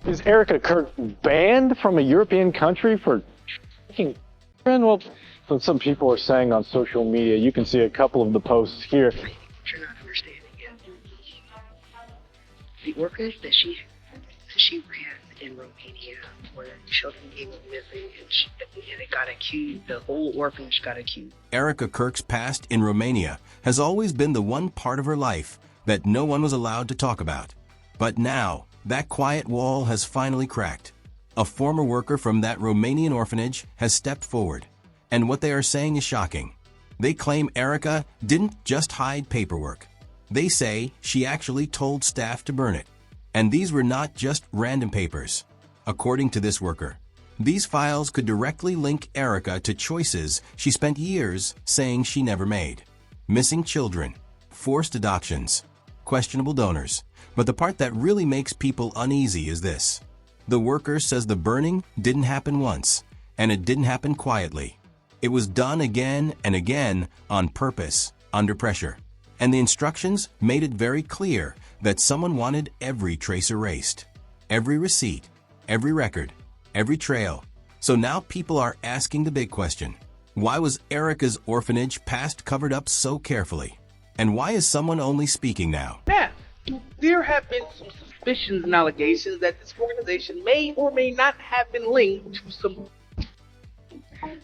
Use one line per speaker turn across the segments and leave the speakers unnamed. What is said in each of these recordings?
Is Erika Kirk banned from a European country for trafficking children? Well, so some people are saying on social media. You can see a couple of the posts here.
What you're not understanding yet. The orphanage that she ran in Romania, where children came missing, and it got accused. The whole orphanage got accused.
Erika Kirk's past in Romania has always been the one part of her life that no one was allowed to talk about. But now, that quiet wall has finally cracked. A former worker from that Romanian orphanage has stepped forward. And what they are saying is shocking. They claim Erika didn't just hide paperwork. They say she actually told staff to burn it. And these were not just random papers. According to this worker, these files could directly link Erika to choices she spent years saying she never made. Missing children, forced adoptions, questionable donors. But the part that really makes people uneasy is this. The worker says the burning didn't happen once, and it didn't happen quietly. It was done again and again on purpose, under pressure. And the instructions made it very clear that someone wanted every trace erased. Every receipt, every record, every trail. So now people are asking the big question. Why was Erika's orphanage past covered up so carefully? And why is someone only speaking now?
Now, there have been some suspicions and allegations that this organization may or may not have been linked to some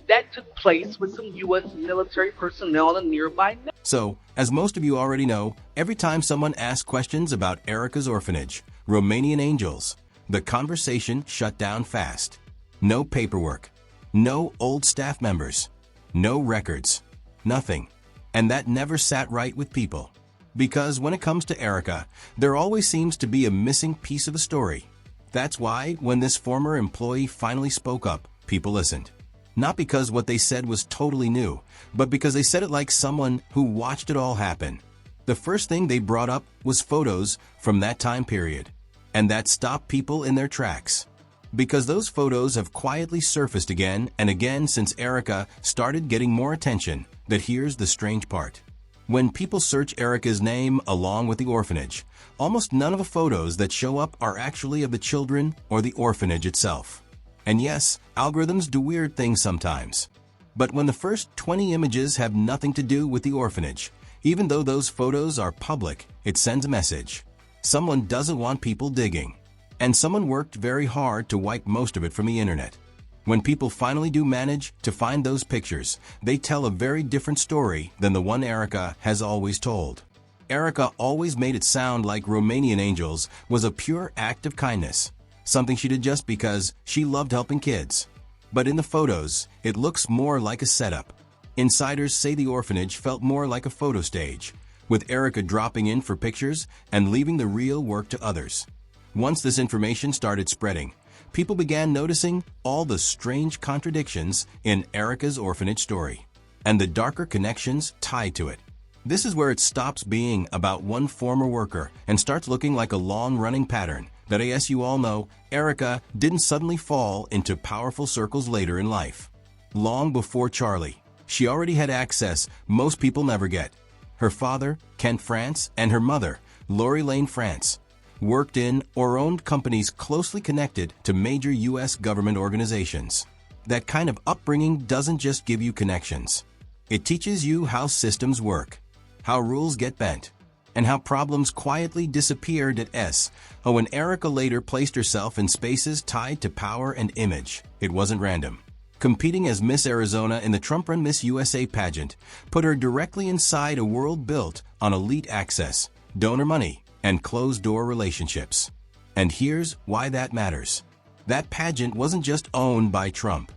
that took place with some U.S. military personnel in nearby.
So, as most of you already know, every time someone asks questions about Erika's orphanage, Romanian Angels, the conversation shut down fast. No paperwork, no old staff members, no records, nothing. And that never sat right with people. Because when it comes to Erika, there always seems to be a missing piece of the story. That's why, when this former employee finally spoke up, people listened. Not because what they said was totally new, but because they said it like someone who watched it all happen. The first thing they brought up was photos from that time period. And that stopped people in their tracks. Because those photos have quietly surfaced again and again since Erika started getting more attention. That here's the strange part. When people search Erika's name along with the orphanage, almost none of the photos that show up are actually of the children or the orphanage itself. And yes, algorithms do weird things sometimes. But when the first 20 images have nothing to do with the orphanage, even though those photos are public, it sends a message. Someone doesn't want people digging. And someone worked very hard to wipe most of it from the internet. When people finally do manage to find those pictures, they tell a very different story than the one Erika has always told. Erika always made it sound like Romanian Angels was a pure act of kindness, something she did just because she loved helping kids. But in the photos, it looks more like a setup. Insiders say the orphanage felt more like a photo stage, with Erika dropping in for pictures and leaving the real work to others. Once this information started spreading, people began noticing all the strange contradictions in Erika's orphanage story, and the darker connections tied to it. This is where it stops being about one former worker and starts looking like a long-running pattern that, as you all know, Erika didn't suddenly fall into powerful circles later in life. Long before Charlie, she already had access most people never get. Her father, Ken France, and her mother, Lori Lane France, worked in or owned companies closely connected to major U.S. government organizations. That kind of upbringing doesn't just give you connections. It teaches you how systems work, how rules get bent, and how problems quietly disappeared at S. When Erika later placed herself in spaces tied to power and image, it wasn't random. Competing as Miss Arizona in the Trump-run Miss USA pageant put her directly inside a world built on elite access, donor money, and closed-door relationships. And here's why that matters. That pageant wasn't just owned by Trump.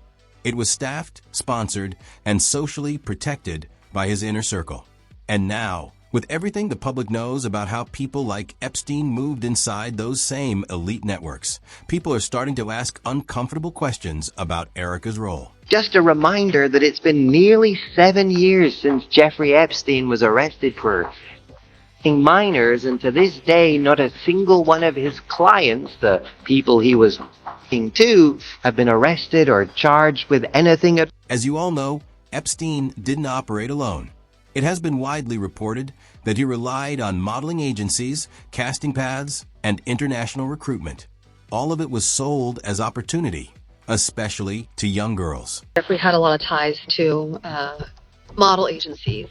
It was staffed, sponsored, and socially protected by his inner circle. And now, with everything the public knows about how people like Epstein moved inside those same elite networks, people are starting to ask uncomfortable questions about Erika's role.
Just a reminder that it's been nearly 7 years since Jeffrey Epstein was arrested for minors, and to this day, not a single one of his clients, the people he was talking to, have been arrested or charged with anything.
As you all know, Epstein didn't operate alone. It has been widely reported that he relied on modeling agencies, casting paths, and international recruitment. all of it was sold as opportunity, especially to young girls.
Jeffrey had a lot of ties to model agencies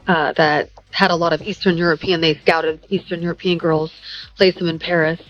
that had a lot of Eastern European. They scouted Eastern European girls, placed them in Paris,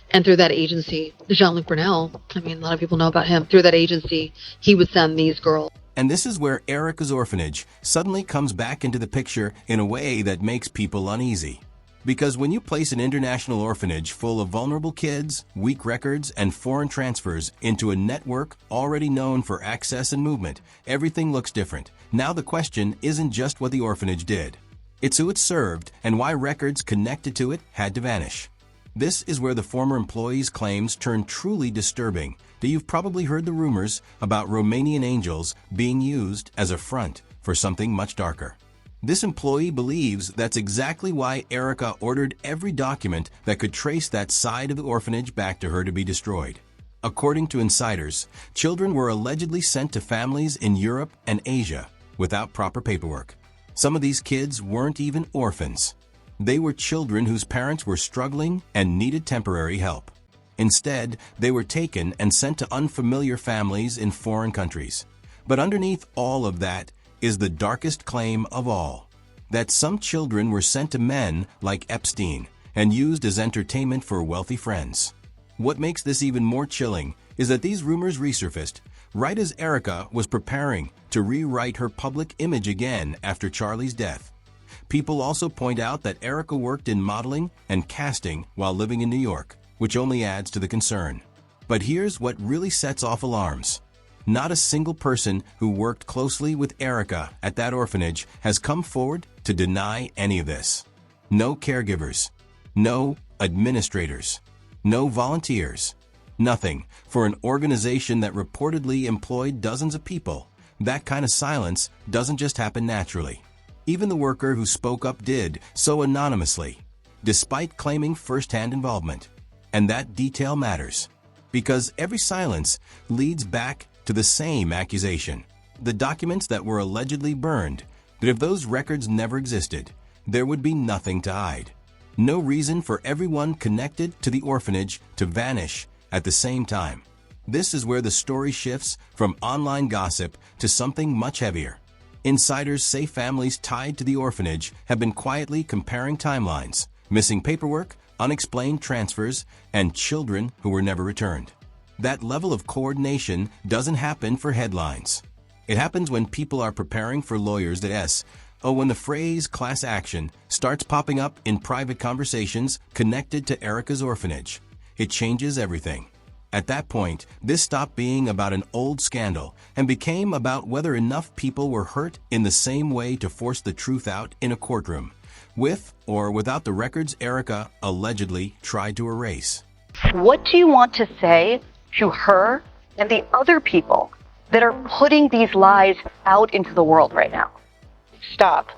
and through that agency, Jean-Luc Brunel, I mean, a lot of people know about him. Through that agency, he would send these girls.
And this is where Erika's orphanage suddenly comes back into the picture in a way that makes people uneasy. Because when you place an international orphanage full of vulnerable kids, weak records, and foreign transfers into a network already known for access and movement, everything looks different. Now the question isn't just what the orphanage did. It's who it served and why records connected to it had to vanish. This is where the former employee's claims turn truly disturbing. You've probably heard the rumors about Romanian angels being used as a front for something much darker. This employee believes that's exactly why Erika ordered every document that could trace that side of the orphanage back to her to be destroyed. According to insiders, children were allegedly sent to families in Europe and Asia without proper paperwork. Some of these kids weren't even orphans. They were children whose parents were struggling and needed temporary help. Instead, they were taken and sent to unfamiliar families in foreign countries. But underneath all of that is the darkest claim of all, that some children were sent to men like Epstein and used as entertainment for wealthy friends. What makes this even more chilling is that these rumors resurfaced right as Erika was preparing to rewrite her public image again after Charlie's death. People also point out that Erika worked in modeling and casting while living in New York, which only adds to the concern. But here's what really sets off alarms. Not a single person who worked closely with Erika at that orphanage has come forward to deny any of this. No caregivers, no administrators, no volunteers, nothing. For an organization that reportedly employed dozens of people, that kind of silence doesn't just happen naturally. Even the worker who spoke up did so anonymously, despite claiming first-hand involvement. And that detail matters, because every silence leads back to the same accusation. The documents that were allegedly burned, that if those records never existed, there would be nothing to hide. No reason for everyone connected to the orphanage to vanish at the same time. This is where the story shifts from online gossip to something much heavier. Insiders say families tied to the orphanage have been quietly comparing timelines, missing paperwork, unexplained transfers, and children who were never returned. That level of coordination doesn't happen for headlines. It happens when people are preparing for lawyers when the phrase class action starts popping up in private conversations connected to Erika's orphanage. It changes everything. At that point, this stopped being about an old scandal and became about whether enough people were hurt in the same way to force the truth out in a courtroom, with or without the records Erika allegedly tried to erase.
What do you want to say to her and the other people that are putting these lies out into the world right now? Stop.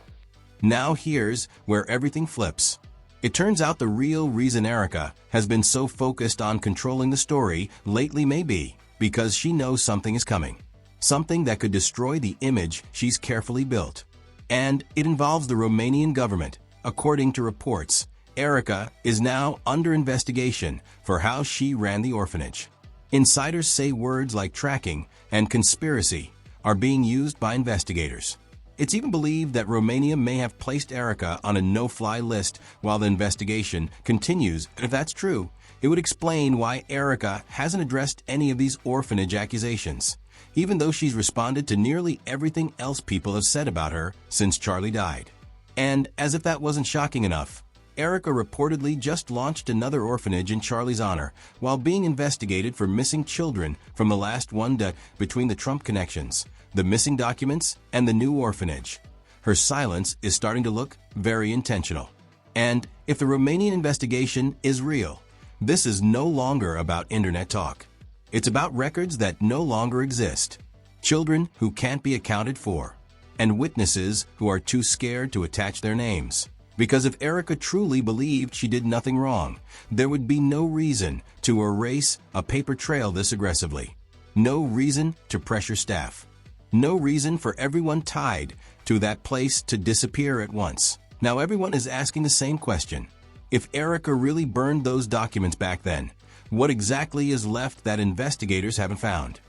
Now here's where everything flips. It turns out the real reason Erika has been so focused on controlling the story lately may be because she knows something is coming. Something that could destroy the image she's carefully built. And it involves the Romanian government. According to reports, Erika is now under investigation for how she ran the orphanage. Insiders say words like tracking and conspiracy are being used by investigators. It's even believed that Romania may have placed Erika on a no-fly list while the investigation continues. And if that's true, it would explain why Erika hasn't addressed any of these orphanage accusations, even though she's responded to nearly everything else people have said about her since Charlie died. And as if that wasn't shocking enough, Erika reportedly just launched another orphanage in Charlie's honor while being investigated for missing children from the last one between the Trump connections, the missing documents, and the new orphanage. Her silence is starting to look very intentional. And if the Romanian investigation is real, this is no longer about internet talk. It's about records that no longer exist, children who can't be accounted for, and witnesses who are too scared to attach their names. Because if Erika truly believed she did nothing wrong, there would be no reason to erase a paper trail this aggressively. No reason to pressure staff. No reason for everyone tied to that place to disappear at once. Now everyone is asking the same question. If Erika really burned those documents back then, What exactly is left that investigators haven't found?